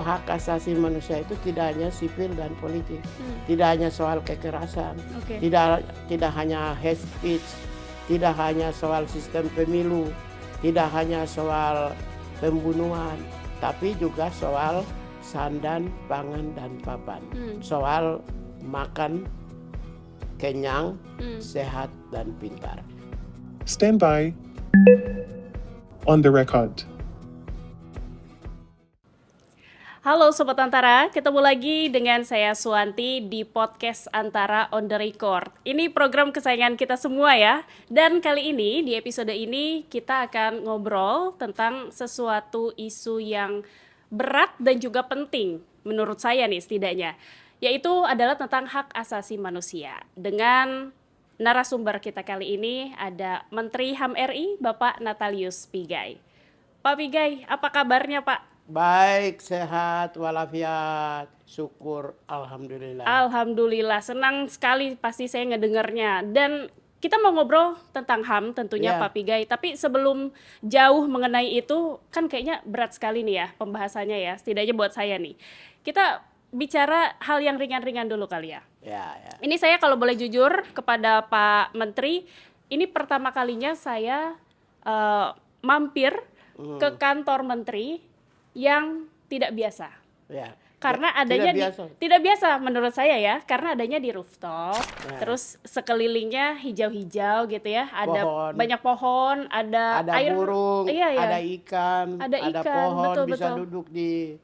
hak asasi manusia itu tidak hanya sipil dan politik, tidak hanya soal kekerasan, tidak hanya hate speech, tidak hanya soal sistem pemilu, tidak hanya soal pembunuhan, tapi juga soal sandan, pangan, dan papan. Soal makan, kenyang, sehat, dan pintar. Stand by. On the record. Halo Sobat Antara, ketemu lagi dengan saya Suwanti di podcast Antara on the Record. Ini program kesayangan kita semua ya. Dan kali ini, di episode ini kita akan ngobrol tentang sesuatu isu yang berat dan juga penting menurut saya nih setidaknya. Yaitu adalah tentang hak asasi manusia. Dengan narasumber kita kali ini ada Menteri HAM RI, Bapak Natalius Pigai. Pak Pigai, apa kabarnya Pak? Baik, sehat, walafiat, syukur, alhamdulillah. Alhamdulillah, senang sekali pasti saya ngedengarnya. Dan kita mau ngobrol tentang HAM tentunya Pak Pigai. Tapi sebelum jauh mengenai itu, kan kayaknya berat sekali nih ya pembahasannya ya, setidaknya buat saya nih. Kita bicara hal yang ringan-ringan dulu kali ya. Ini saya kalau boleh jujur kepada Pak Menteri, ini pertama kalinya saya mampir ke kantor Menteri yang tidak biasa. Karena adanya tidak biasa menurut saya ya, karena adanya di rooftop, terus sekelilingnya hijau-hijau gitu ya, ada banyak pohon, ada air, burung, ada ikan, ada pohon, betul, bisa duduk di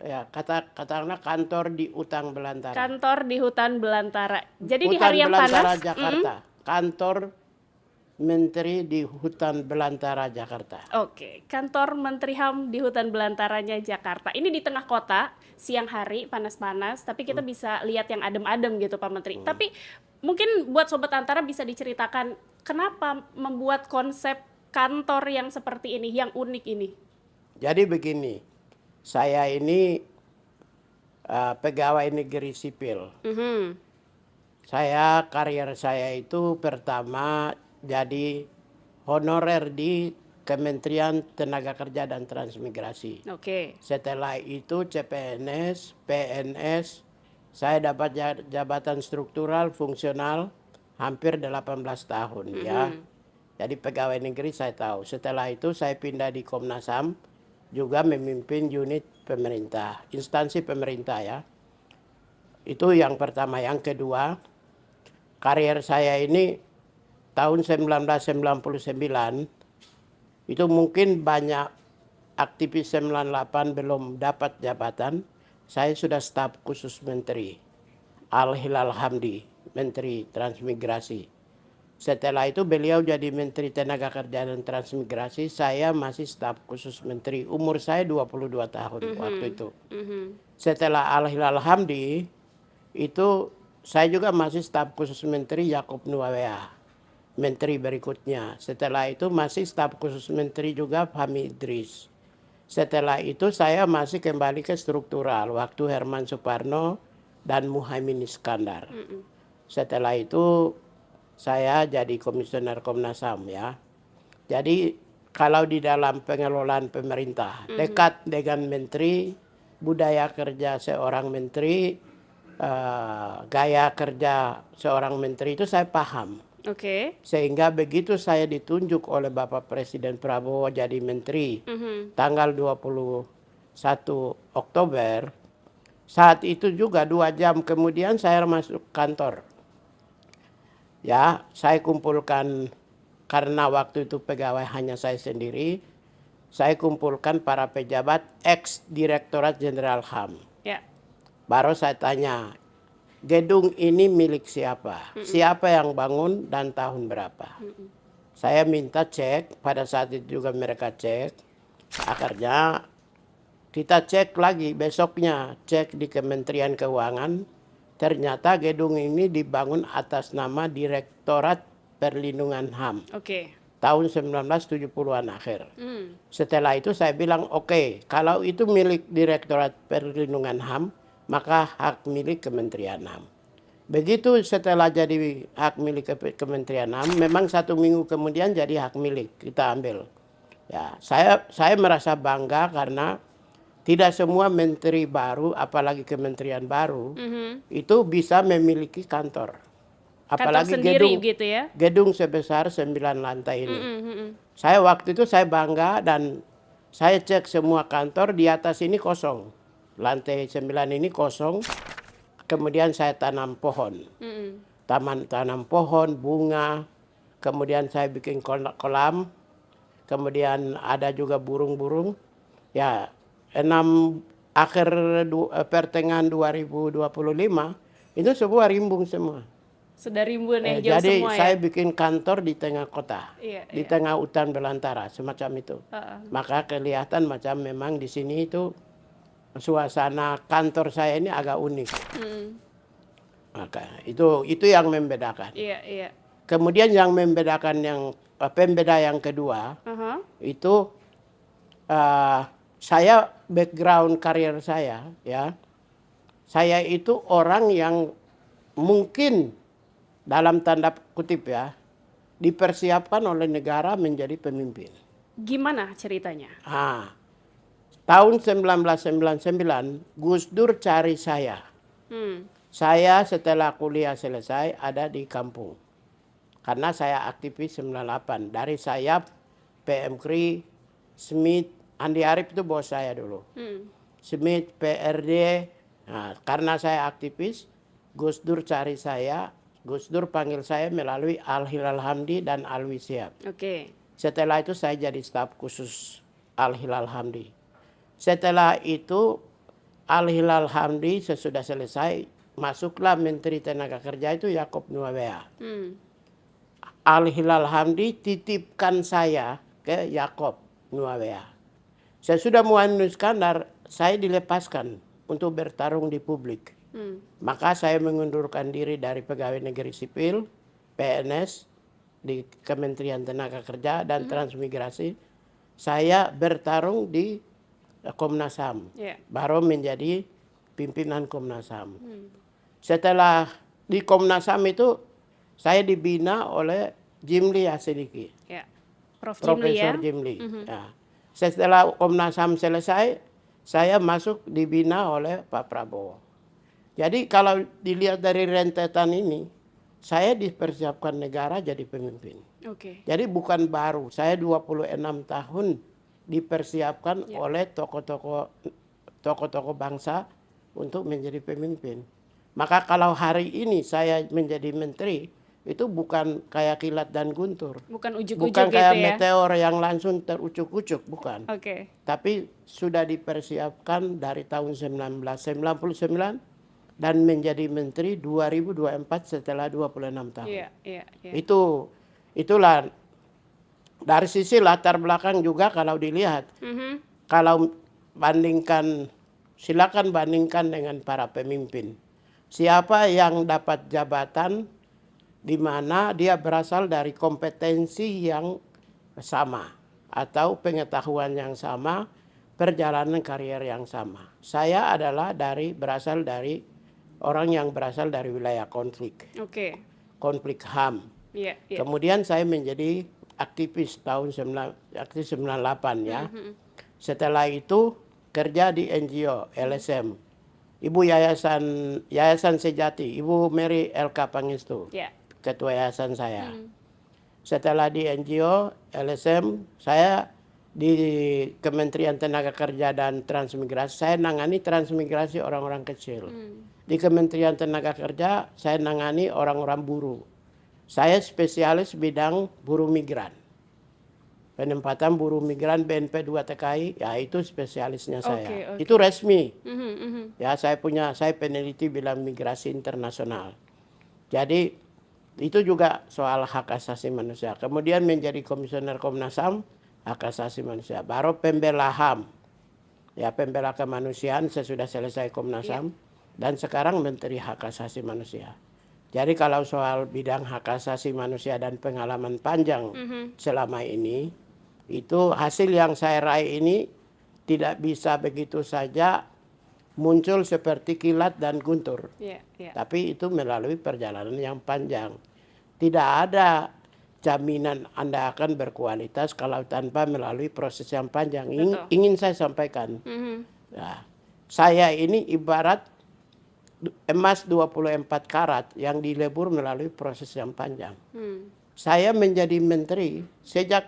katakanlah kantor di hutan belantara. Kantor di hutan belantara. Jadi hutan di hari yang panas, Jakarta. Kantor Menteri di hutan belantara Jakarta. Oke, kantor Menteri HAM di hutan belantaranya Jakarta. Ini di tengah kota, siang hari panas-panas, tapi kita bisa lihat yang adem-adem gitu Pak Menteri. Tapi mungkin buat Sobat Antara bisa diceritakan kenapa membuat konsep kantor yang seperti ini, yang unik ini? Jadi begini, saya ini pegawai negeri sipil. Karier saya itu pertama jadi honorer di Kementerian Tenaga Kerja dan Transmigrasi. Setelah itu CPNS, PNS, saya dapat jabatan struktural fungsional hampir 18 tahun ya. Jadi pegawai negeri saya tahu. Setelah itu saya pindah di Komnas HAM, juga memimpin unit pemerintah, instansi pemerintah ya. Itu yang pertama. Yang kedua, karier saya ini tahun 1999 itu mungkin banyak aktivis 98 belum dapat jabatan. Saya sudah staf khusus Menteri Al-Hilal Hamdi, Menteri Transmigrasi. Setelah itu beliau jadi Menteri Tenaga Kerja dan Transmigrasi, saya masih staf khusus Menteri. Umur saya 22 tahun waktu itu. Setelah Al-Hilal Hamdi itu saya juga masih staf khusus Menteri Yaakob Nuawea, Menteri berikutnya. Setelah itu masih staf khusus Menteri juga Fahmi Idris. Setelah itu saya masih kembali ke struktural waktu Herman Suparno dan Muhaimin Iskandar. Setelah itu saya jadi komisioner Komnas HAM ya. Jadi kalau di dalam pengelolaan pemerintah dekat dengan menteri, budaya kerja seorang menteri, gaya kerja seorang menteri itu saya paham. Sehingga begitu saya ditunjuk oleh Bapak Presiden Prabowo jadi menteri tanggal 21 Oktober, saat itu juga 2 jam kemudian saya masuk kantor. Ya, saya kumpulkan, karena waktu itu pegawai hanya saya sendiri, saya kumpulkan para pejabat ex-Direktorat Jenderal HAM. Baru saya tanya, gedung ini milik siapa? Siapa yang bangun dan tahun berapa? Saya minta cek, pada saat itu juga mereka cek. Akhirnya kita cek lagi besoknya, cek di Kementerian Keuangan. Ternyata gedung ini dibangun atas nama Direktorat Perlindungan HAM. Tahun 1970-an akhir. Setelah itu saya bilang oke, kalau itu milik Direktorat Perlindungan HAM, maka hak milik Kementerian HAM. Begitu setelah jadi hak milik Kementerian HAM, memang 1 minggu kemudian jadi hak milik, kita ambil. Ya, saya merasa bangga karena tidak semua menteri baru, apalagi kementerian baru, itu bisa memiliki kantor. Apalagi sendiri gitu ya? Gedung sebesar 9 lantai ini. Saya waktu itu saya bangga dan saya cek semua kantor di atas ini kosong. Lantai 9 ini kosong. Kemudian saya tanam pohon. Tanam pohon, bunga. Kemudian saya bikin kolam. Kemudian ada juga burung-burung. Ya, pertengahan 2025 itu semua rimbun semua. Sudah rimbun ya, hijau jadi semua saya ya? bikin kantor di tengah kota, di tengah hutan belantara, semacam itu. Maka kelihatan macam memang di sini itu suasana kantor saya ini agak unik. Maka itu yang membedakan. Kemudian yang membedakan pembeda yang kedua itu saya background karir saya ya. Saya itu orang yang mungkin dalam tanda kutip ya, dipersiapkan oleh negara menjadi pemimpin. Gimana ceritanya? Tahun 1999, Gus Dur cari saya. Saya setelah kuliah selesai ada di kampung. Karena saya aktivis 98. Dari Sayap, PM Kri, Smith, Andi Arief itu bos saya dulu. Smith, PRD. Nah, karena saya aktivis, Gus Dur cari saya. Gus Dur panggil saya melalui Al Hilal Hamdi dan Alwi Siap. Setelah itu saya jadi staf khusus Al Hilal Hamdi. Setelah itu Al Hilal Hamdi sesudah selesai, masuklah Menteri Tenaga Kerja itu Yaakob Nuawea. Al Hilal Hamdi titipkan saya ke Yaakob Nuawea. Sesudah Muhammad Iskandar, saya dilepaskan untuk bertarung di publik. Maka saya mengundurkan diri dari pegawai negeri sipil, PNS, di Kementerian Tenaga Kerja dan Transmigrasi. Saya bertarung di Komnas HAM, baru menjadi pimpinan Komnas HAM. Setelah di Komnas HAM itu, saya dibina oleh Jimli Asidiki, Profesor Jimli. Setelah Komnas HAM selesai, saya masuk dibina oleh Pak Prabowo. Jadi kalau dilihat dari rentetan ini, saya dipersiapkan negara jadi pemimpin. Jadi bukan baru, saya 26 tahun dipersiapkan oleh tokoh-tokoh bangsa untuk menjadi pemimpin. Maka kalau hari ini saya menjadi menteri, itu bukan kayak kilat dan guntur. Bukan ujuk-ujuk bukan gitu kayak ya? meteor yang langsung terucuk-ucuk, bukan. Tapi sudah dipersiapkan dari tahun 1999 dan menjadi menteri 2024 setelah 26 tahun. Itulah dari sisi latar belakang juga kalau dilihat. Kalau silakan bandingkan dengan para pemimpin. Siapa yang dapat jabatan di mana dia berasal dari kompetensi yang sama atau pengetahuan yang sama, perjalanan karier yang sama. Saya adalah berasal dari orang yang berasal dari wilayah konflik. Konflik HAM. Kemudian saya menjadi aktivis tahun 98 ya. Setelah itu kerja di NGO LSM. Ibu Yayasan Sejati, Ibu Mary LK Pangestu. Ketua yayasan saya. Setelah di NGO LSM, saya di Kementerian Tenaga Kerja dan Transmigrasi, saya nangani transmigrasi orang-orang kecil. Di Kementerian Tenaga Kerja, saya nangani orang-orang buruh. Saya spesialis bidang buruh migran. Penempatan buruh migran BNP 2 TKI, ya itu spesialisnya saya. Itu resmi. Ya saya peneliti bidang migrasi internasional. Jadi itu juga soal hak asasi manusia. Kemudian menjadi komisioner Komnas HAM, hak asasi manusia. Baru pembela HAM. Ya pembela kemanusiaan sesudah selesai Komnas HAM. Dan sekarang Menteri Hak Asasi Manusia. Jadi kalau soal bidang hak asasi manusia dan pengalaman panjang selama ini, itu hasil yang saya raih ini tidak bisa begitu saja muncul seperti kilat dan guntur. Tapi itu melalui perjalanan yang panjang. Tidak ada jaminan Anda akan berkualitas kalau tanpa melalui proses yang panjang. Ingin saya sampaikan. Nah, saya ini ibarat emas 24 karat yang dilebur melalui proses yang panjang. Saya menjadi menteri sejak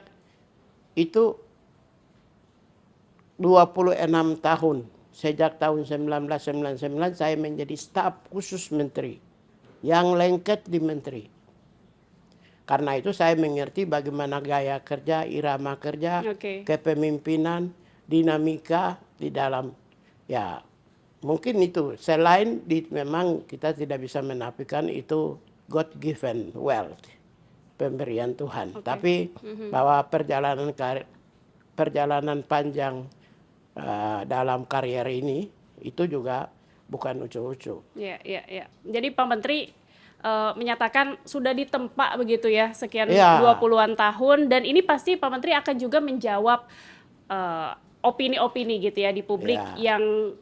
itu 26 tahun. Sejak tahun 1999 saya menjadi staf khusus menteri yang lengket di menteri. Karena itu saya mengerti bagaimana gaya kerja, irama kerja, kepemimpinan, dinamika di dalam, ya mungkin itu. Selain memang kita tidak bisa menafikan itu God given wealth, pemberian Tuhan. Tapi bahwa perjalanan panjang dalam karier ini itu juga bukan ucu-ucu. Ya. Jadi Pak Menteri menyatakan sudah ditempa begitu ya sekian 20-an tahun, dan ini pasti Pak Menteri akan juga menjawab opini-opini gitu ya di publik yang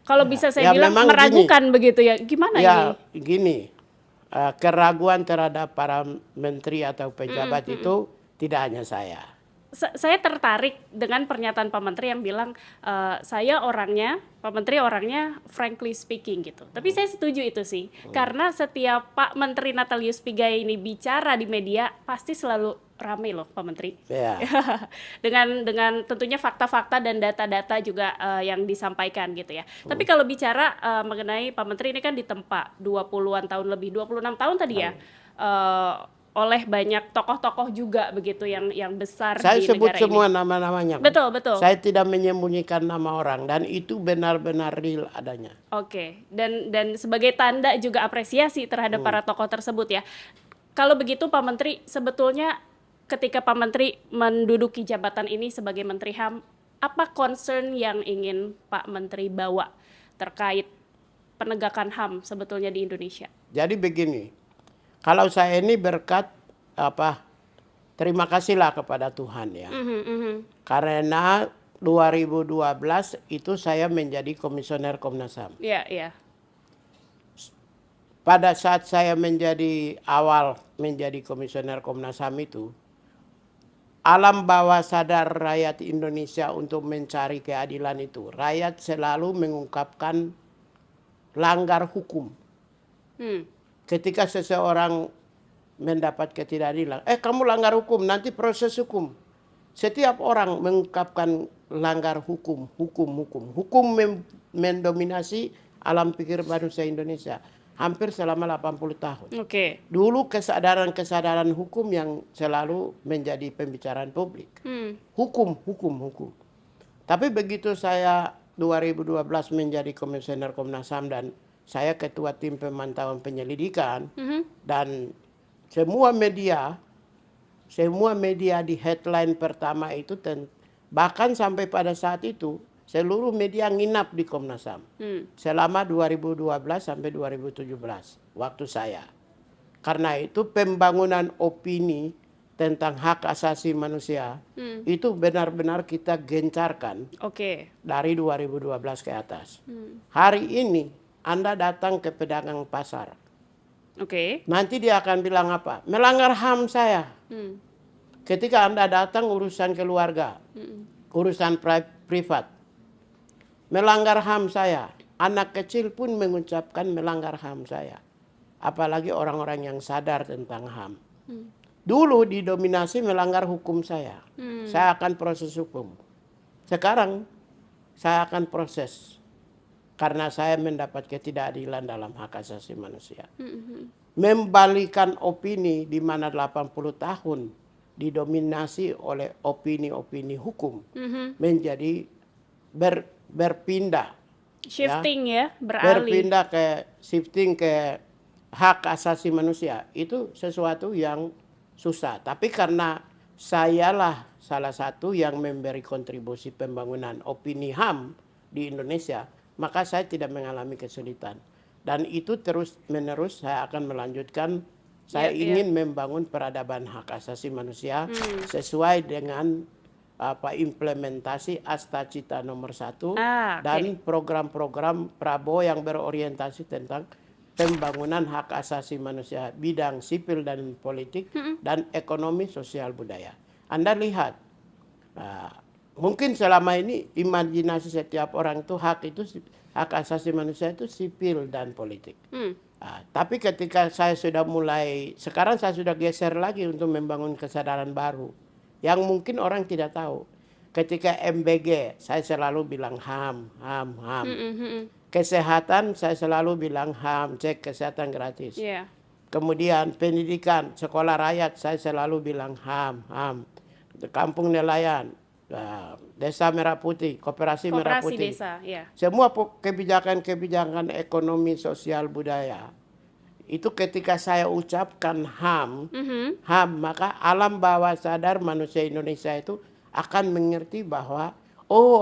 kalau bisa saya bilang meragukan gini, begitu ya. Gimana ini? Gini, keraguan terhadap para menteri atau pejabat itu tidak hanya saya. Saya tertarik dengan pernyataan Pak Menteri yang bilang Pak Menteri orangnya frankly speaking gitu. Tapi saya setuju itu sih, karena setiap Pak Menteri Natalius Pigai ini bicara di media pasti selalu ramai loh Pak Menteri. dengan tentunya fakta-fakta dan data-data juga yang disampaikan gitu ya. Tapi kalau bicara mengenai Pak Menteri ini kan ditempa 20-an tahun lebih, 26 tahun tadi ya. Oleh banyak tokoh-tokoh juga begitu yang besar saya di negara ini. Saya sebut semua nama-namanya. Betul. Saya tidak menyembunyikan nama orang dan itu benar-benar real adanya. Dan sebagai tanda juga apresiasi terhadap para tokoh tersebut ya. Kalau begitu Pak Menteri, sebetulnya ketika Pak Menteri menduduki jabatan ini sebagai Menteri HAM, apa concern yang ingin Pak Menteri bawa terkait penegakan HAM sebetulnya di Indonesia? Jadi begini. Kalau saya ini berkat terima kasihlah kepada Tuhan ya. Karena 2012 itu saya menjadi komisioner Komnas HAM. Pada saat saya awal menjadi komisioner Komnas HAM itu, alam bawah sadar rakyat Indonesia untuk mencari keadilan itu, rakyat selalu mengungkapkan langgar hukum. Ketika seseorang mendapat ketidakadilan, kamu langgar hukum, nanti proses hukum. Setiap orang mengungkapkan langgar hukum. Hukum mendominasi alam pikir manusia Indonesia hampir selama 80 tahun. Dulu kesadaran hukum yang selalu menjadi pembicaraan publik. Hukum. Tapi begitu saya 2012 menjadi komisioner Komnas HAM dan saya ketua tim pemantauan penyelidikan, dan semua media di headline pertama itu, bahkan sampai pada saat itu seluruh media nginap di Komnas HAM selama 2012 sampai 2017 waktu saya. Karena itu pembangunan opini tentang hak asasi manusia itu benar-benar kita gencarkan dari 2012 ke atas. Hari ini Anda datang ke pedagang pasar. Nanti dia akan bilang apa? Melanggar HAM saya. Ketika Anda datang urusan keluarga, urusan privat, melanggar HAM saya. Anak kecil pun mengucapkan melanggar HAM saya. Apalagi orang-orang yang sadar tentang HAM. Dulu didominasi melanggar hukum saya. Saya akan proses hukum. Sekarang saya akan proses. Karena saya mendapat ketidakadilan dalam hak asasi manusia. Membalikan opini di mana 80 tahun didominasi oleh opini-opini hukum. Menjadi berpindah. Berpindah shifting ke hak asasi manusia. Itu sesuatu yang susah. Tapi karena sayalah salah satu yang memberi kontribusi pembangunan opini HAM di Indonesia, maka saya tidak mengalami kesulitan. Dan itu terus menerus saya akan melanjutkan. Saya ingin membangun peradaban hak asasi manusia sesuai dengan implementasi Asta Cita nomor 1 dan program-program Prabowo yang berorientasi tentang pembangunan hak asasi manusia bidang sipil dan politik dan ekonomi sosial budaya. Anda lihat mungkin selama ini imajinasi setiap orang itu hak asasi manusia itu sipil dan politik. Tapi ketika saya sudah sekarang saya sudah geser lagi untuk membangun kesadaran baru yang mungkin orang tidak tahu. Ketika MBG saya selalu bilang HAM. Kesehatan saya selalu bilang HAM, cek kesehatan gratis. Kemudian pendidikan, sekolah rakyat saya selalu bilang HAM. Kampung nelayan, Desa Merah Putih, Koperasi Merah Putih. Desa, semua kebijakan ekonomi, sosial, budaya. Itu ketika saya ucapkan HAM, maka alam bawah sadar manusia Indonesia itu akan mengerti bahwa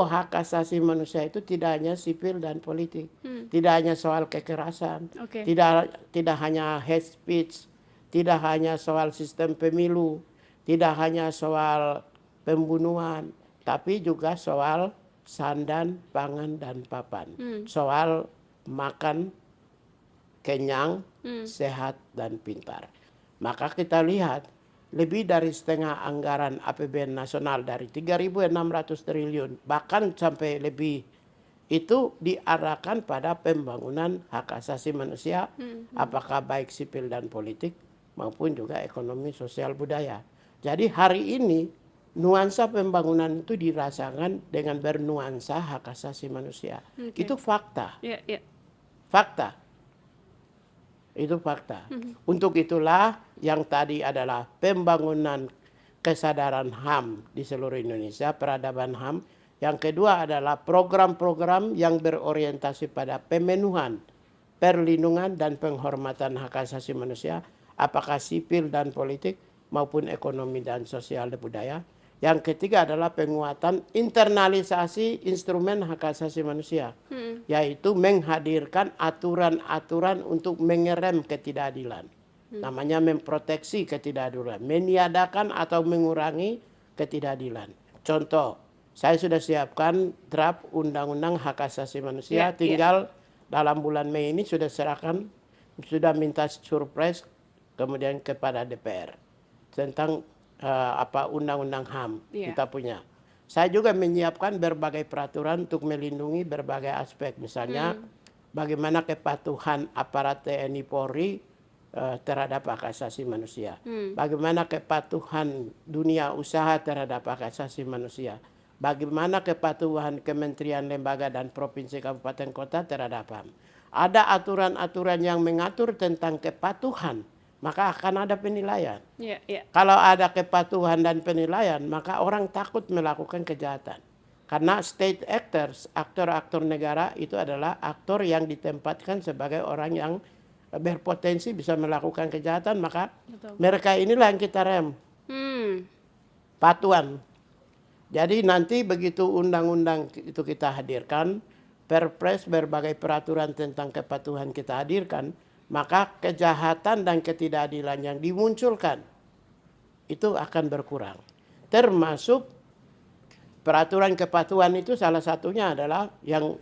hak asasi manusia itu tidak hanya sipil dan politik, tidak hanya soal kekerasan, tidak hanya hate speech, tidak hanya soal sistem pemilu, tidak hanya soal pembunuhan, tapi juga soal sandan, pangan, dan papan. Soal makan, kenyang, sehat, dan pintar. Maka kita lihat lebih dari setengah anggaran APBN nasional dari 3.600 triliun bahkan sampai lebih itu diarahkan pada pembangunan hak asasi manusia, apakah baik sipil dan politik maupun juga ekonomi, sosial, budaya. Jadi hari ini nuansa pembangunan itu dirasakan dengan bernuansa hak asasi manusia. Itu fakta. Fakta. Itu fakta. Untuk itulah yang tadi adalah pembangunan kesadaran HAM di seluruh Indonesia, peradaban HAM. Yang kedua adalah program-program yang berorientasi pada pemenuhan, perlindungan, dan penghormatan hak asasi manusia, apakah sipil dan politik maupun ekonomi dan sosial dan budaya. Yang ketiga adalah penguatan internalisasi instrumen hak asasi manusia, yaitu menghadirkan aturan-aturan untuk mengerem ketidakadilan. Namanya memproteksi ketidakadilan, meniadakan atau mengurangi ketidakadilan. Contoh, saya sudah siapkan draft undang-undang hak asasi manusia, tinggal dalam bulan Mei ini sudah minta surprise kemudian kepada DPR tentang undang-undang HAM kita punya. Saya juga menyiapkan berbagai peraturan untuk melindungi berbagai aspek, misalnya bagaimana kepatuhan aparat TNI Polri terhadap hak asasi manusia, bagaimana kepatuhan dunia usaha terhadap hak asasi manusia, bagaimana kepatuhan kementerian, lembaga, dan provinsi, kabupaten, kota terhadap HAM. Ada aturan-aturan yang mengatur tentang kepatuhan, maka akan ada penilaian. Kalau ada kepatuhan dan penilaian, maka orang takut melakukan kejahatan. Karena state actors, aktor-aktor negara itu adalah aktor yang ditempatkan sebagai orang yang berpotensi bisa melakukan kejahatan, maka mereka inilah yang kita rem. Patuhan. Jadi nanti begitu undang-undang itu kita hadirkan, perpres, berbagai peraturan tentang kepatuhan kita hadirkan, maka kejahatan dan ketidakadilan yang dimunculkan itu akan berkurang. Termasuk peraturan kepatuhan itu salah satunya adalah yang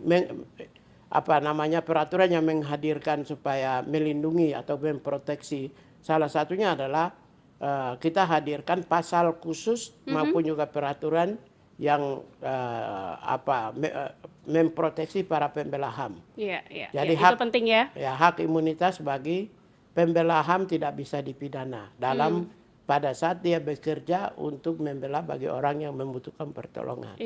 peraturan yang menghadirkan supaya melindungi atau memproteksi. Salah satunya adalah kita hadirkan pasal khusus maupun juga peraturan yang memproteksi para pembela HAM. Jadi hak, itu penting ya. Hak imunitas bagi pembela HAM tidak bisa dipidana dalam pada saat dia bekerja untuk membela bagi orang yang membutuhkan pertolongan.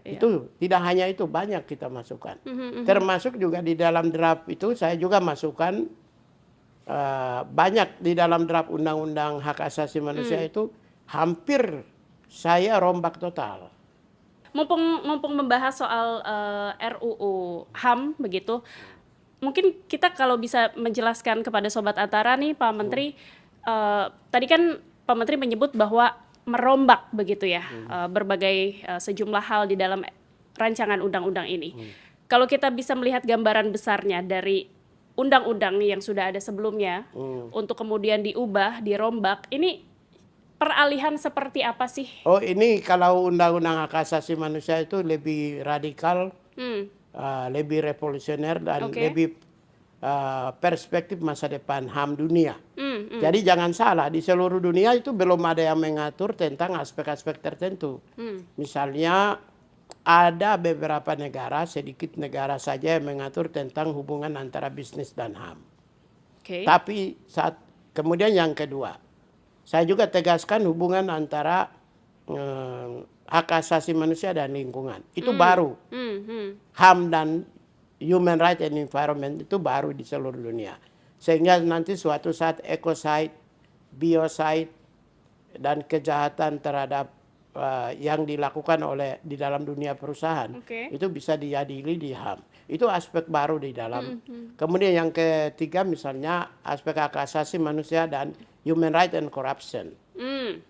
Itu tidak hanya itu, banyak kita masukkan. Termasuk juga di dalam draft itu saya juga masukkan banyak di dalam draft undang-undang hak asasi manusia itu hampir saya rombak total. Mumpung membahas soal RUU HAM begitu, mungkin kita kalau bisa menjelaskan kepada Sobat Antara nih Pak Menteri, tadi kan Pak Menteri menyebut bahwa merombak begitu ya berbagai sejumlah hal di dalam rancangan undang-undang ini. Kalau kita bisa melihat gambaran besarnya dari undang-undang yang sudah ada sebelumnya untuk kemudian diubah, dirombak, ini peralihan seperti apa sih? Oh, ini kalau undang-undang hak asasi manusia itu lebih radikal, lebih revolusioner dan lebih perspektif masa depan HAM dunia. Jadi jangan salah, di seluruh dunia itu belum ada yang mengatur tentang aspek-aspek tertentu. Misalnya ada beberapa negara, sedikit negara saja yang mengatur tentang hubungan antara bisnis dan HAM. Tapi kemudian yang kedua, saya juga tegaskan hubungan antara hak asasi manusia dan lingkungan. Itu baru. HAM dan Human Rights and Environment itu baru di seluruh dunia. Sehingga nanti suatu saat ecocide, biocide, dan kejahatan terhadap yang dilakukan di dalam dunia perusahaan itu bisa diadili di HAM. Itu aspek baru di dalam. Kemudian yang ketiga misalnya aspek hak asasi manusia dan human right and corruption.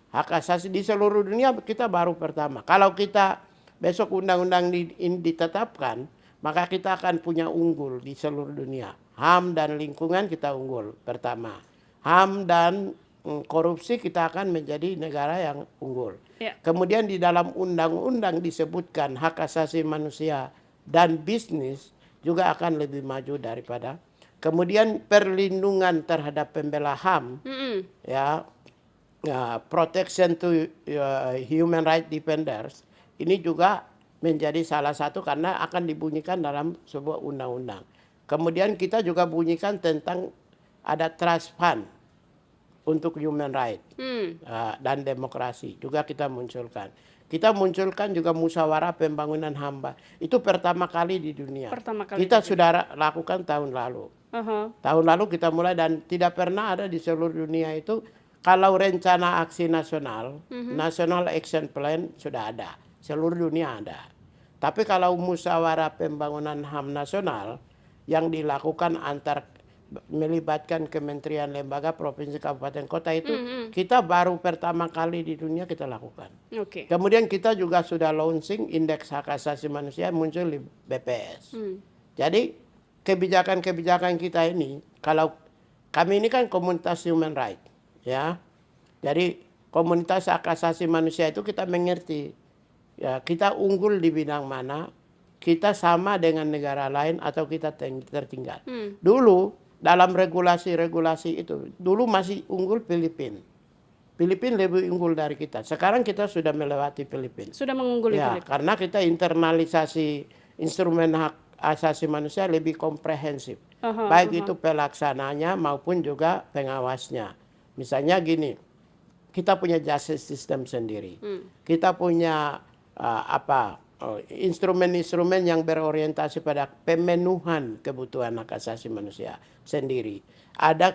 Hak asasi di seluruh dunia kita baru pertama. Kalau kita besok undang-undang ini ditetapkan, maka kita akan punya unggul di seluruh dunia. HAM dan lingkungan kita unggul pertama. HAM dan korupsi kita akan menjadi negara yang unggul. Kemudian di dalam undang-undang disebutkan hak asasi manusia dan bisnis juga akan lebih maju daripada. Kemudian perlindungan terhadap pembela HAM, protection to human right defenders, ini juga menjadi salah satu karena akan dibunyikan dalam sebuah undang-undang. Kemudian kita juga bunyikan tentang ada trust fund untuk human right dan demokrasi juga kita munculkan. Kita munculkan juga musyawarah pembangunan hamba. Itu pertama kali di dunia. Kita sudah lakukan tahun lalu. Tahun lalu kita mulai dan tidak pernah ada di seluruh dunia itu. Kalau rencana aksi nasional, National Action Plan sudah ada. Seluruh dunia ada. Tapi kalau musyawarah pembangunan HAM nasional yang dilakukan melibatkan kementerian, lembaga, provinsi, kabupaten, kota itu kita baru pertama kali di dunia kita lakukan. Kemudian kita juga sudah launching indeks hak asasi manusia muncul di BPS. Jadi kebijakan-kebijakan kita ini, kalau kami ini kan komunitas human right, ya. Jadi komunitas hak asasi manusia itu kita mengerti, ya kita unggul di bidang mana, kita sama dengan negara lain atau kita tertinggal. Dulu dalam regulasi-regulasi itu, dulu masih unggul Filipina. Filipina lebih unggul dari kita. Sekarang kita sudah melewati Filipina. Sudah mengungguli Filipina. Karena kita internalisasi instrumen hak asasi manusia lebih komprehensif. Baik itu pelaksananya maupun juga pengawasnya. Misalnya gini, kita punya justice system sendiri. Kita punya instrumen-instrumen yang berorientasi pada pemenuhan kebutuhan hak asasi manusia sendiri.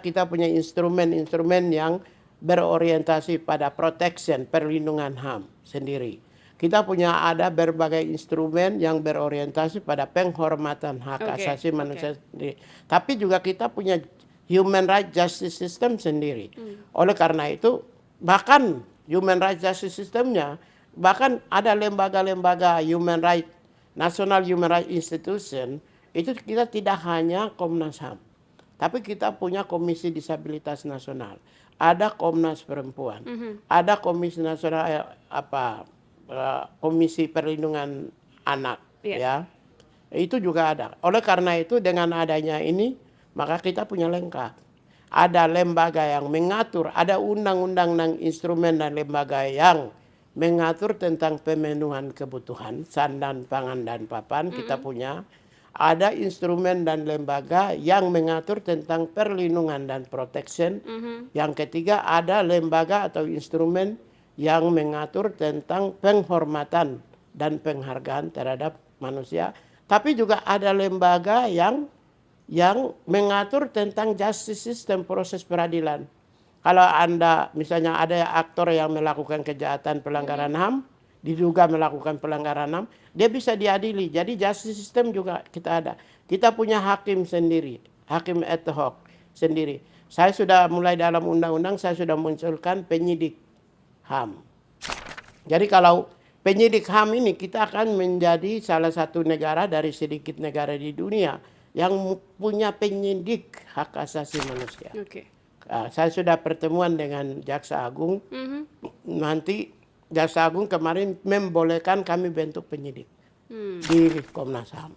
Kita punya instrumen-instrumen yang berorientasi pada protection, perlindungan HAM sendiri. Kita ada berbagai instrumen yang berorientasi pada penghormatan hak asasi manusia sendiri. Tapi juga kita punya human right justice system sendiri. Oleh karena itu, bahkan human right justice systemnya, bahkan ada lembaga-lembaga human right, National Human Rights Institution, itu kita tidak hanya Komnas HAM. Tapi kita punya Komisi Disabilitas Nasional, ada Komnas Perempuan, ada Komisi Nasional Komisi Perlindungan Anak, ya. Itu juga ada. Oleh karena itu dengan adanya ini, maka kita punya lengkap. Ada lembaga yang mengatur, ada undang-undang dan instrumen dan lembaga yang mengatur tentang pemenuhan kebutuhan sandan, pangan, dan papan. Kita punya. Ada instrumen dan lembaga yang mengatur tentang perlindungan dan protection. Yang ketiga ada lembaga atau instrumen yang mengatur tentang penghormatan dan penghargaan terhadap manusia. Tapi juga ada lembaga yang mengatur tentang justice system, proses peradilan. Kalau Anda misalnya ada aktor yang melakukan kejahatan pelanggaran HAM, diduga melakukan pelanggaran HAM, dia bisa diadili. Jadi justice system juga kita ada. Kita punya hakim sendiri, hakim ad hoc sendiri. Saya sudah mulai dalam undang-undang, saya sudah munculkan penyidik HAM. Jadi kalau penyidik HAM ini kita akan menjadi salah satu negara dari sedikit negara di dunia yang punya penyidik hak asasi manusia. Saya sudah pertemuan dengan Jaksa Agung. Nanti Jaksa Agung kemarin membolehkan kami bentuk penyidik di Komnas HAM.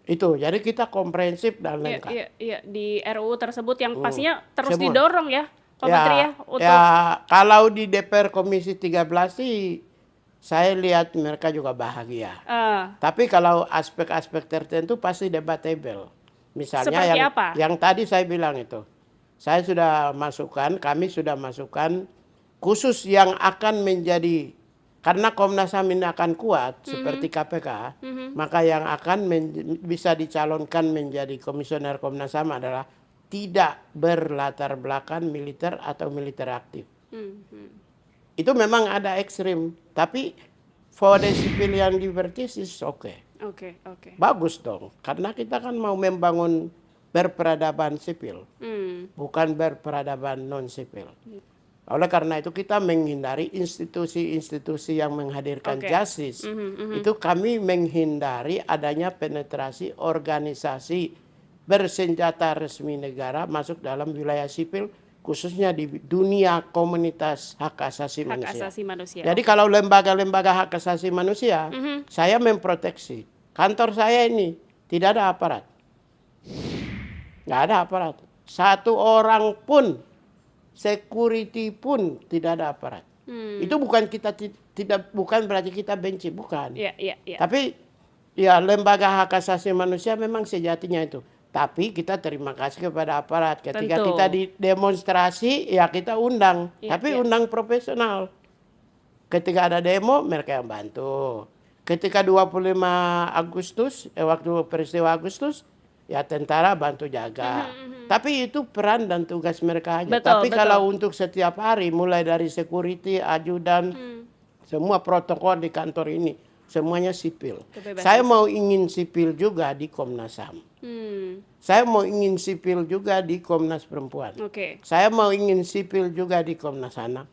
Itu, jadi kita komprehensif dan lengkap. Iya, di RUU tersebut yang pastinya terus didorong ya, Pak Menteri ya. Kalau di DPR Komisi 13 sih saya lihat mereka juga bahagia. Tapi kalau aspek-aspek tertentu pasti debatable. Misalnya Seperti apa? yang tadi saya bilang itu. Saya sudah masukkan, kami sudah masukkan khusus yang akan menjadi, karena Komnas HAM ini akan kuat seperti KPK, maka yang akan bisa dicalonkan menjadi komisioner Komnas HAM adalah tidak berlatar belakang militer atau militer aktif. Itu memang ada ekstrim, tapi for the civilian liberties is okay. Bagus dong, karena kita kan mau membangun berperadaban sipil, bukan berperadaban non sipil. Oleh karena itu kita menghindari institusi-institusi yang menghadirkan justice. Itu kami menghindari adanya penetrasi organisasi bersenjata resmi negara masuk dalam wilayah sipil, khususnya di dunia komunitas hak asasi manusia. Jadi kalau lembaga-lembaga hak asasi manusia, saya memproteksi. Kantor saya ini tidak ada aparat. Nggak ada aparat. Satu orang pun, security pun tidak ada aparat. Itu bukan bukan berarti kita benci, bukan. Tapi ya lembaga hak asasi manusia memang sejatinya itu. Tapi kita terima kasih kepada aparat. Ketika kita di demonstrasi, ya kita undang. Tapi undang profesional. Ketika ada demo, mereka yang bantu. Ketika 25 Agustus, waktu peristiwa Agustus, ya tentara bantu jaga. Tapi itu peran dan tugas mereka aja. Tapi kalau untuk setiap hari, mulai dari security, ajudan, semua protokol di kantor ini, semuanya sipil. Saya mau ingin sipil juga di Komnas HAM. Saya mau ingin sipil juga di Komnas Perempuan. Saya mau ingin sipil juga di Komnas Anak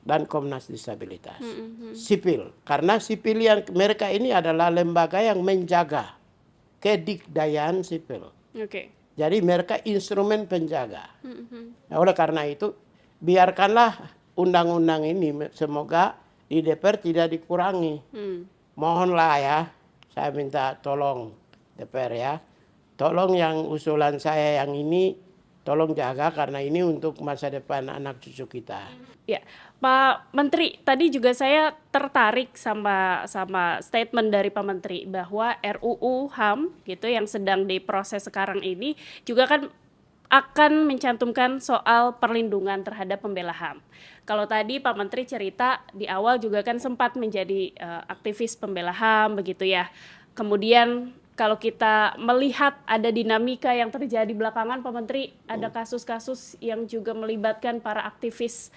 dan Komnas Disabilitas. Sipil, karena sipilian mereka ini adalah lembaga yang menjaga kedikdayaan sipil. Jadi mereka instrumen penjaga. Nah, oleh karena itu biarkanlah undang-undang ini semoga di DPR tidak dikurangi. Mohonlah ya, saya minta tolong DPR ya. Tolong yang usulan saya yang ini tolong jaga karena ini untuk masa depan anak cucu kita. Ya, Pak Menteri, tadi juga saya tertarik sama statement dari Pak Menteri bahwa RUU HAM gitu yang sedang diproses sekarang ini juga kan akan mencantumkan soal perlindungan terhadap pembela HAM. Kalau tadi Pak Menteri cerita di awal juga kan sempat menjadi aktivis pembela HAM begitu ya. Kemudian kalau kita melihat ada dinamika yang terjadi belakangan, Pak Menteri, ada kasus-kasus yang juga melibatkan para aktivis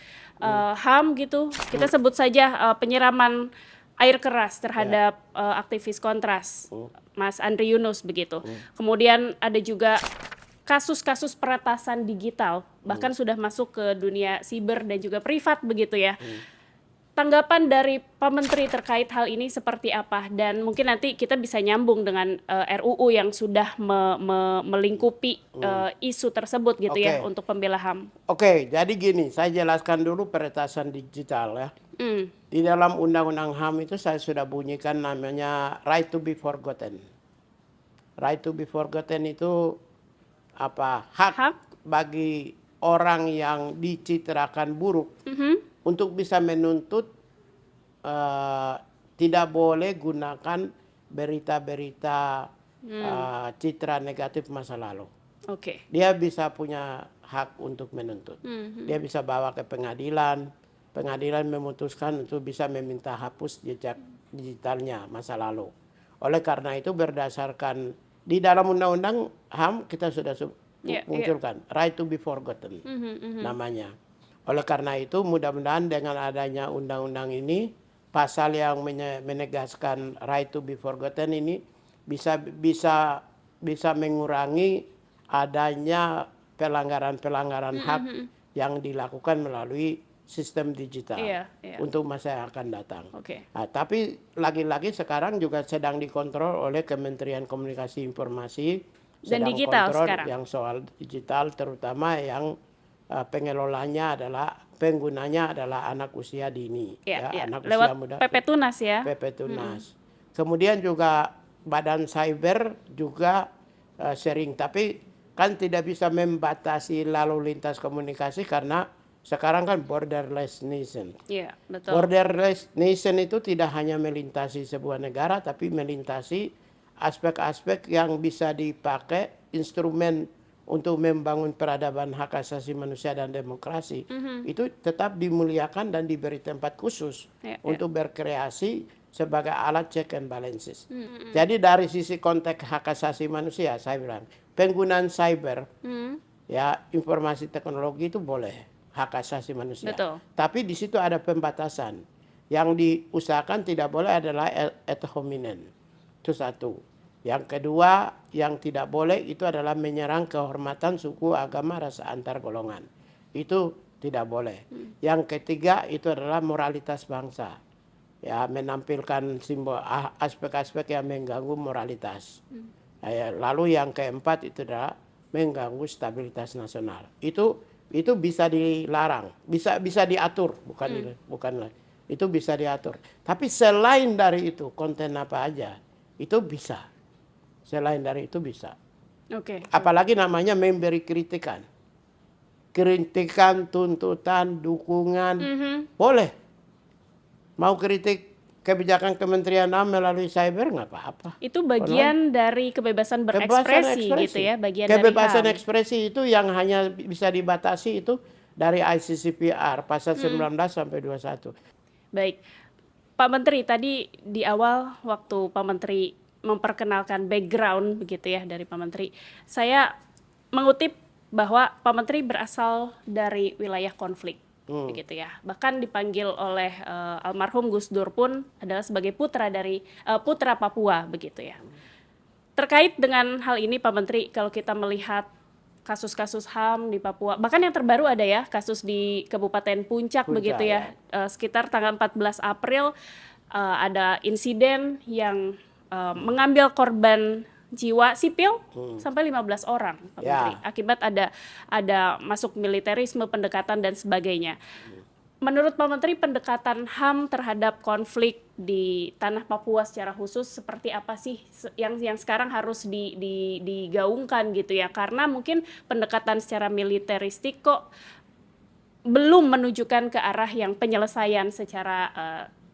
HAM gitu. Kita sebut saja penyiraman air keras terhadap aktivis Kontras, Mas Andri Yunus begitu. Kemudian ada juga kasus-kasus peretasan digital, bahkan sudah masuk ke dunia siber dan juga privat begitu ya. Tanggapan dari Pak Menteri terkait hal ini seperti apa? Dan mungkin nanti kita bisa nyambung dengan RUU yang sudah melingkupi isu tersebut gitu ya untuk pembela HAM. Jadi gini, saya jelaskan dulu peretasan digital ya. Di dalam Undang-Undang HAM itu saya sudah bunyikan namanya right to be forgotten. Right to be forgotten itu apa? Hak bagi orang yang dicitrakan buruk untuk bisa menuntut tidak boleh gunakan berita-berita citra negatif masa lalu. Dia bisa punya hak untuk menuntut. Dia bisa bawa ke pengadilan. Pengadilan memutuskan untuk bisa meminta hapus jejak digitalnya masa lalu. Oleh karena itu berdasarkan di dalam Undang-Undang HAM kita sudah munculkan right to be forgotten namanya. Oleh karena itu mudah-mudahan dengan adanya undang-undang ini pasal yang menegaskan right to be forgotten ini bisa mengurangi adanya pelanggaran-pelanggaran hak yang dilakukan melalui sistem digital untuk masa yang akan datang. Nah, tapi lagi-lagi sekarang juga sedang dikontrol oleh Kementerian Komunikasi Informasi dan digital kontrol sekarang. Yang soal digital terutama yang pengelolanya adalah penggunanya adalah anak usia dini, anak lewat usia muda. PP Tunas ya. PP Tunas. Kemudian juga Badan Cyber juga sering, tapi kan tidak bisa membatasi lalu lintas komunikasi karena sekarang kan borderless nation. Iya, betul. Borderless nation itu tidak hanya melintasi sebuah negara, tapi melintasi aspek-aspek yang bisa dipakai instrumen untuk membangun peradaban hak asasi manusia dan demokrasi. Itu tetap dimuliakan dan diberi tempat khusus untuk berkreasi sebagai alat check and balances. Jadi dari sisi konteks hak asasi manusia, saya bilang penggunaan cyber, ya informasi teknologi itu boleh hak asasi manusia. Betul. Tapi di situ ada pembatasan. Yang diusahakan tidak boleh adalah ad hominem. Itu satu. Yang kedua, yang tidak boleh itu adalah menyerang kehormatan suku, agama, ras antar golongan. Itu tidak boleh. Yang ketiga itu adalah moralitas bangsa. Ya, menampilkan simbol aspek-aspek yang mengganggu moralitas. Lalu yang keempat itu adalah mengganggu stabilitas nasional. Itu bisa dilarang, bisa diatur, bukan itu bisa diatur. Tapi selain dari itu, konten apa aja itu bisa. Selain dari itu bisa. Apalagi namanya memberi kritikan, tuntutan, dukungan, boleh. Mau kritik kebijakan Kementerian HAM melalui cyber nggak apa-apa. Itu bagian dari kebebasan berekspresi gitu ya, bagian kebebasan dari ekspresi itu yang hanya bisa dibatasi itu dari ICCPR pasal 19 sampai 21. Baik. Pak Menteri, tadi di awal waktu Pak Menteri memperkenalkan background begitu ya dari Pak Menteri, saya mengutip bahwa Pak Menteri berasal dari wilayah konflik. Begitu ya. Bahkan dipanggil oleh almarhum Gus Dur pun adalah sebagai putra dari putra Papua begitu ya. Terkait dengan hal ini Pak Menteri, kalau kita melihat kasus-kasus HAM di Papua, bahkan yang terbaru ada ya kasus di Kabupaten Puncak begitu ya. Sekitar tanggal 14 April ada insiden yang mengambil korban jiwa sipil sampai 15 orang, Pak Menteri. Akibat ada masuk militerisme, pendekatan dan sebagainya. Menurut Pak Menteri, pendekatan HAM terhadap konflik di tanah Papua secara khusus seperti apa sih yang sekarang harus digaungkan gitu ya? Karena mungkin pendekatan secara militeristik kok belum menunjukkan ke arah yang penyelesaian secara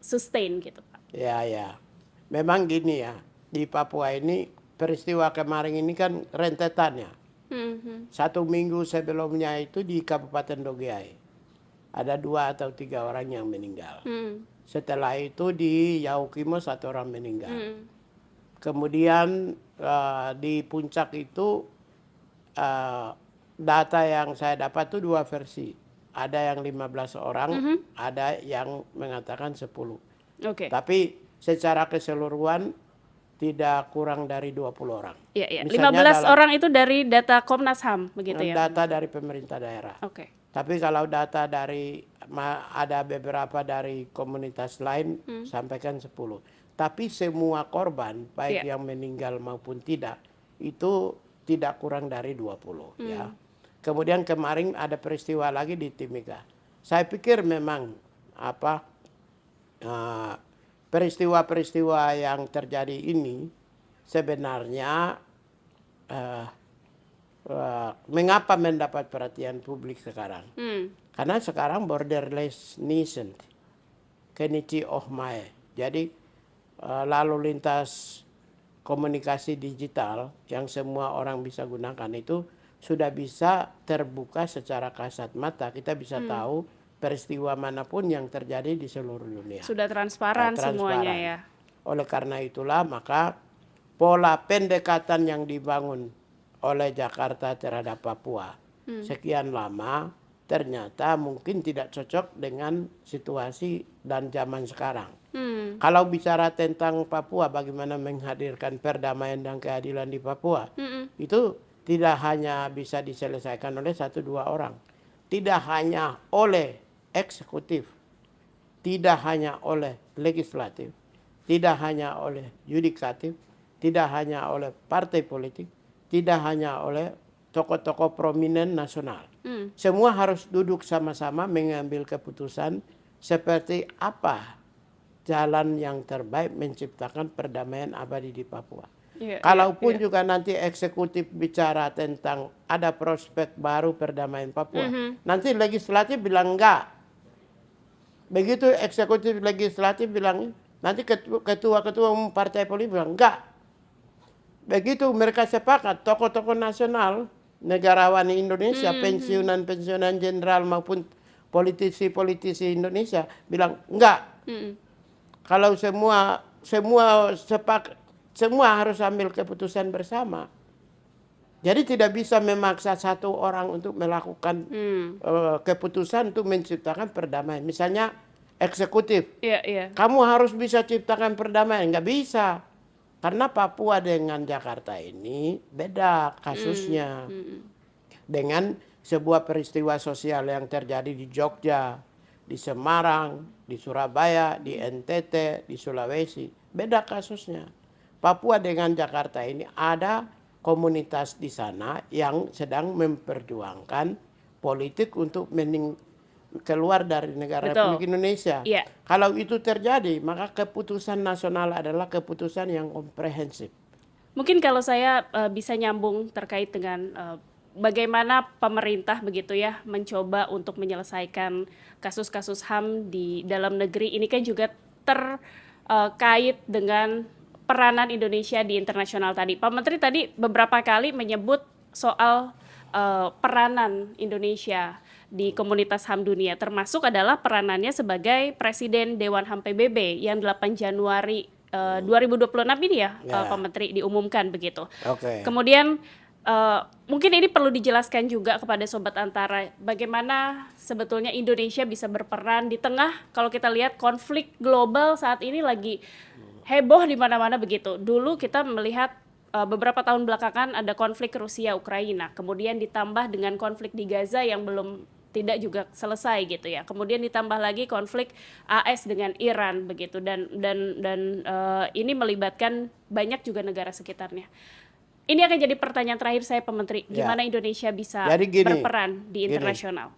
sustain gitu, Pak. Ya. Memang gini ya, di Papua ini peristiwa kemarin ini kan rentetannya. 1 minggu sebelumnya itu di Kabupaten Dogiai ada 2 atau 3 orang yang meninggal. Setelah itu di Yaukimo 1 orang meninggal. Kemudian di Puncak itu data yang saya dapat itu 2 versi. Ada yang 15 orang, ada yang mengatakan 10. Tapi secara keseluruhan tidak kurang dari 20 orang. Iya. 15 orang itu dari data Komnas HAM begitu ya? Data dari pemerintah daerah. Tapi kalau data dari ada beberapa dari komunitas lain sampaikan 10. Tapi semua korban baik yang meninggal maupun tidak itu tidak kurang dari 20 ya. Kemudian kemarin ada peristiwa lagi di Timika. Saya pikir memang peristiwa-peristiwa yang terjadi ini sebenarnya mengapa mendapat perhatian publik sekarang? Karena sekarang borderless nation, Kenichi Ohmae. Jadi lalu lintas komunikasi digital yang semua orang bisa gunakan itu sudah bisa terbuka secara kasat mata. Kita bisa tahu peristiwa manapun yang terjadi di seluruh dunia. Sudah transparan semuanya ya. Oleh karena itulah maka pola pendekatan yang dibangun oleh Jakarta terhadap Papua sekian lama ternyata mungkin tidak cocok dengan situasi dan zaman sekarang. Kalau bicara tentang Papua, bagaimana menghadirkan perdamaian dan keadilan di Papua, itu tidak hanya bisa diselesaikan oleh 1-2 orang. Tidak hanya oleh eksekutif, tidak hanya oleh legislatif, tidak hanya oleh yudikatif, tidak hanya oleh partai politik, tidak hanya oleh tokoh-tokoh prominent nasional. Semua harus duduk sama-sama mengambil keputusan seperti apa jalan yang terbaik menciptakan perdamaian abadi di Papua. Kalaupun juga nanti eksekutif bicara tentang ada prospek baru perdamaian Papua, nanti legislatif bilang enggak. Begitu eksekutif legislatif bilang, nanti ketua-ketua umum partai politik bilang enggak. Begitu mereka sepakat, tokoh-tokoh nasional, negarawan Indonesia, pensiunan-pensiunan jenderal maupun politisi-politisi Indonesia bilang enggak. Kalau semua sepakat, semua harus ambil keputusan bersama. Jadi tidak bisa memaksa satu orang untuk melakukan keputusan untuk menciptakan perdamaian. Misalnya eksekutif, kamu harus bisa ciptakan perdamaian, nggak bisa. Karena Papua dengan Jakarta ini beda kasusnya. Dengan sebuah peristiwa sosial yang terjadi di Jogja, di Semarang, di Surabaya, di NTT, di Sulawesi. Beda kasusnya. Papua dengan Jakarta ini ada komunitas di sana yang sedang memperjuangkan politik untuk keluar dari negara Republik Indonesia. Kalau itu terjadi, maka keputusan nasional adalah keputusan yang komprehensif. Mungkin kalau saya bisa nyambung terkait dengan bagaimana pemerintah begitu ya mencoba untuk menyelesaikan kasus-kasus HAM di dalam negeri. Ini kan juga terkait dengan peranan Indonesia di internasional tadi. Pak Menteri tadi beberapa kali menyebut soal peranan Indonesia di komunitas HAM dunia, termasuk adalah peranannya sebagai Presiden Dewan HAM PBB yang 8 Januari 2026 ini ya, Pak Menteri diumumkan begitu. Kemudian mungkin ini perlu dijelaskan juga kepada Sobat Antara, bagaimana sebetulnya Indonesia bisa berperan di tengah, kalau kita lihat konflik global saat ini lagi heboh di mana-mana begitu. Dulu kita melihat beberapa tahun belakangan ada konflik Rusia-Ukraina, kemudian ditambah dengan konflik di Gaza yang tidak juga selesai gitu ya. Kemudian ditambah lagi konflik AS dengan Iran begitu dan ini melibatkan banyak juga negara sekitarnya. Ini akan jadi pertanyaan terakhir saya, Pak Menteri, gimana Indonesia bisa berperan di internasional?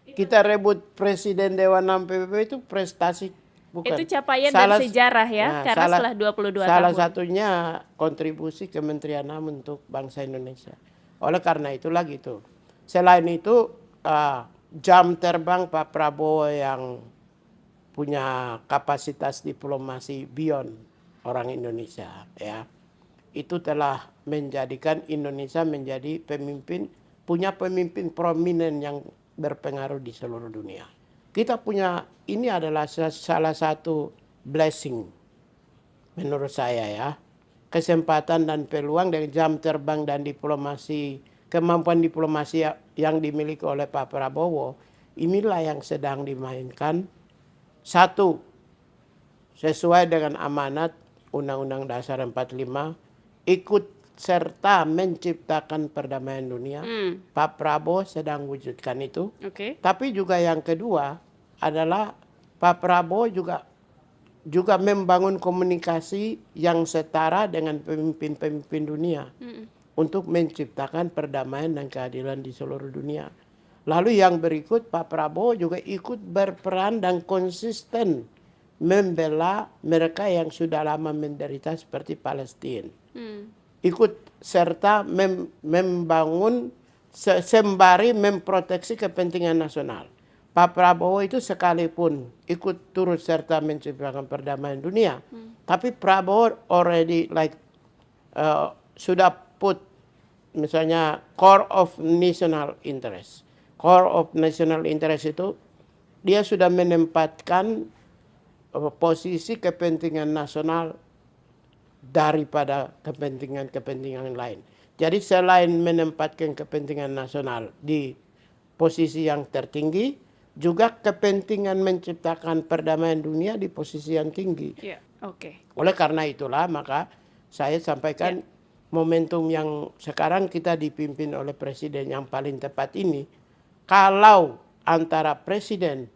Kita rebut Presiden Dewan HAM PBB itu prestasi, bukan? Itu capaian dan sejarah ya, karena setelah 22 tahun. Salah satunya kontribusi Kementerian HAM untuk bangsa Indonesia. Oleh karena itulah gitu. Selain itu, jam terbang Pak Prabowo yang punya kapasitas diplomasi beyond orang Indonesia, ya, itu telah menjadikan Indonesia menjadi punya pemimpin prominent yang berpengaruh di seluruh dunia. Kita punya, ini adalah salah satu blessing menurut saya ya, kesempatan dan peluang dengan jam terbang dan diplomasi, kemampuan diplomasi yang dimiliki oleh Pak Prabowo, inilah yang sedang dimainkan. Satu, sesuai dengan amanat Undang-Undang Dasar 45, ikut serta menciptakan perdamaian dunia. Pak Prabowo sedang wujudkan itu. Tapi juga yang kedua adalah Pak Prabowo juga membangun komunikasi yang setara dengan pemimpin-pemimpin dunia untuk menciptakan perdamaian dan keadilan di seluruh dunia. Lalu yang berikut, Pak Prabowo juga ikut berperan dan konsisten membela mereka yang sudah lama menderita seperti Palestina. Ikut serta membangun sembari memproteksi kepentingan nasional. Pak Prabowo itu sekalipun ikut turut serta menciptakan perdamaian dunia, tapi Prabowo already sudah put misalnya core of national interest. Core of national interest itu dia sudah menempatkan posisi kepentingan nasional daripada kepentingan lain. Jadi selain menempatkan kepentingan nasional di posisi yang tertinggi, juga kepentingan menciptakan perdamaian dunia di posisi yang tinggi. Oleh karena itulah maka saya sampaikan momentum yang sekarang kita dipimpin oleh presiden yang paling tepat ini, kalau antara presiden,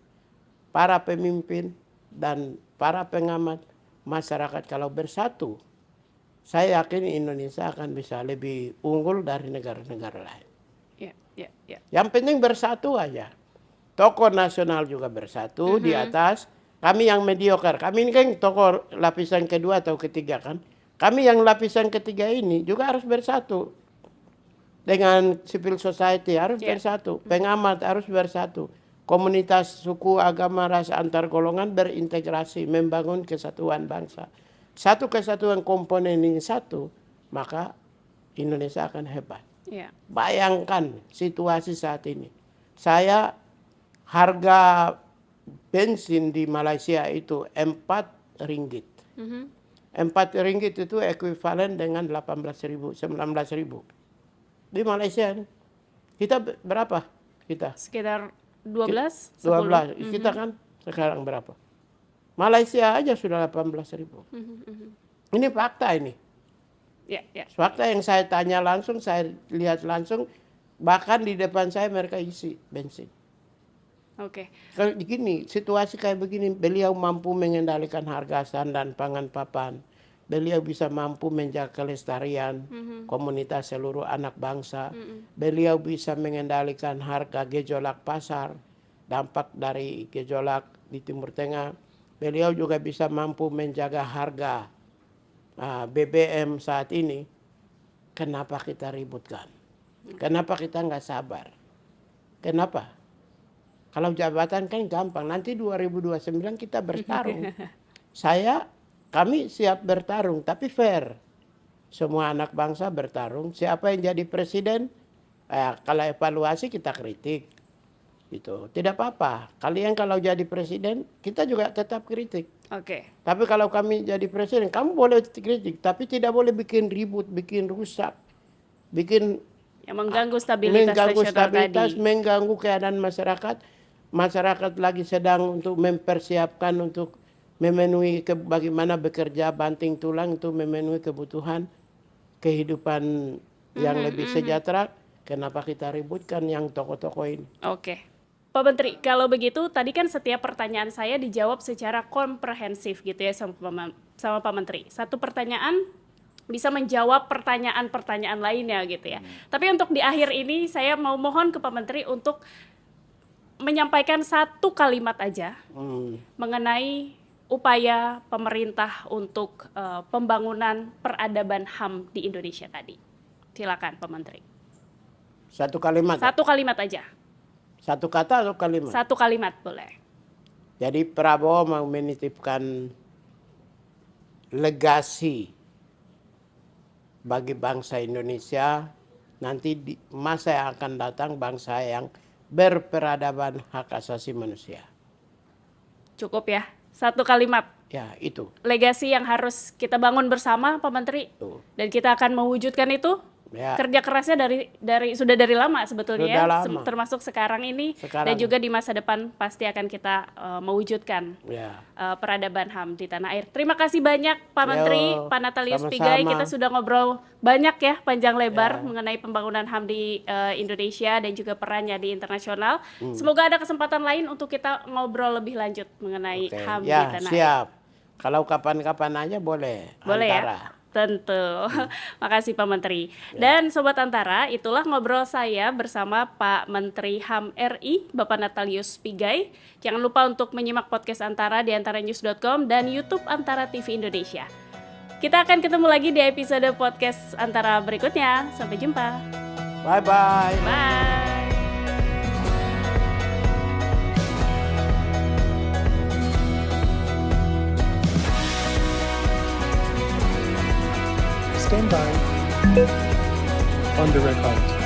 para pemimpin dan para pengamat masyarakat kalau bersatu, saya yakin Indonesia akan bisa lebih unggul dari negara-negara lain. Yang penting bersatu aja. Tokoh nasional juga bersatu di atas. Kami yang mediocre. Kami ini kan tokoh lapisan kedua atau ketiga kan. kami yang lapisan ketiga ini juga harus bersatu. Dengan civil society harus bersatu, pengamat harus bersatu, komunitas suku, agama, ras, antar golongan berintegrasi, membangun kesatuan bangsa. Satu kesatuan komponen ini satu, maka Indonesia akan hebat. Bayangkan situasi saat ini. Saya harga bensin di Malaysia itu 4 ringgit. 4 ringgit itu ekuivalen dengan 18.000, 19.000. Di Malaysia kita berapa? Kita sekitar 12, 12. Kita kan sekarang berapa? Malaysia aja sudah 18.000. Ini fakta ini. Fakta yang saya tanya langsung, saya lihat langsung, bahkan di depan saya mereka isi bensin. Kalau begini, situasi kayak begini, beliau mampu mengendalikan harga sandan pangan papan. Beliau bisa mampu menjaga kelestarian komunitas seluruh anak bangsa. Beliau bisa mengendalikan harga gejolak pasar, dampak dari gejolak di Timur Tengah. Beliau juga bisa mampu menjaga harga BBM saat ini. Kenapa kita ributkan? Kenapa kita nggak sabar? Kenapa? Kalau jabatan kan gampang. Nanti 2029 kita bertarung. Kami siap bertarung, tapi fair. Semua anak bangsa bertarung. Siapa yang jadi presiden, kalau evaluasi kita kritik. Gitu. Tidak apa-apa. Kalian kalau jadi presiden, kita juga tetap kritik. Tapi kalau kami jadi presiden, kamu boleh kritik, tapi tidak boleh bikin ribut, bikin rusak, bikin yang mengganggu stabilitas, mengganggu keadaan masyarakat. Masyarakat lagi sedang untuk mempersiapkan untuk memenuhi bagaimana bekerja banting tulang untuk memenuhi kebutuhan kehidupan yang lebih sejahtera. Kenapa kita ributkan yang tokoh-tokoh ini? Pak Menteri, kalau begitu tadi kan setiap pertanyaan saya dijawab secara komprehensif gitu ya sama Pak Menteri. Satu pertanyaan bisa menjawab pertanyaan-pertanyaan lainnya gitu ya. Tapi untuk di akhir ini saya mau mohon ke Pak Menteri untuk menyampaikan satu kalimat aja mengenai upaya pemerintah untuk pembangunan peradaban HAM di Indonesia tadi. Silakan Pak Menteri. Satu kalimat? Satu kalimat aja. Satu kata atau kalimat? Satu kalimat boleh. Jadi Prabowo mau menitipkan legasi bagi bangsa Indonesia nanti di masa yang akan datang, bangsa yang berperadaban hak asasi manusia. Cukup ya? Satu kalimat. Ya, itu. Legasi yang harus kita bangun bersama, Pak Menteri. Dan kita akan mewujudkan itu. Kerja kerasnya sudah dari lama sebetulnya, termasuk sekarang ini dan juga di masa depan pasti akan kita mewujudkan peradaban HAM di tanah air. Terima kasih banyak Pak Menteri, Pak Natalius Pigai. Kita sudah ngobrol banyak ya, panjang lebar mengenai pembangunan HAM di Indonesia dan juga perannya di internasional. Semoga ada kesempatan lain untuk kita ngobrol lebih lanjut mengenai HAM di tanah air. Siap. Kalau kapan-kapan aja boleh. Boleh ya? Tentu. Makasih Pak Menteri. Dan Sobat Antara, itulah ngobrol saya bersama Pak Menteri HAM RI, Bapak Natalius Pigai. Jangan lupa untuk menyimak podcast Antara di antaranews.com dan YouTube Antara TV Indonesia. Kita akan ketemu lagi di episode podcast Antara berikutnya. Sampai jumpa. Bye-bye. Bye. Stand by on the record.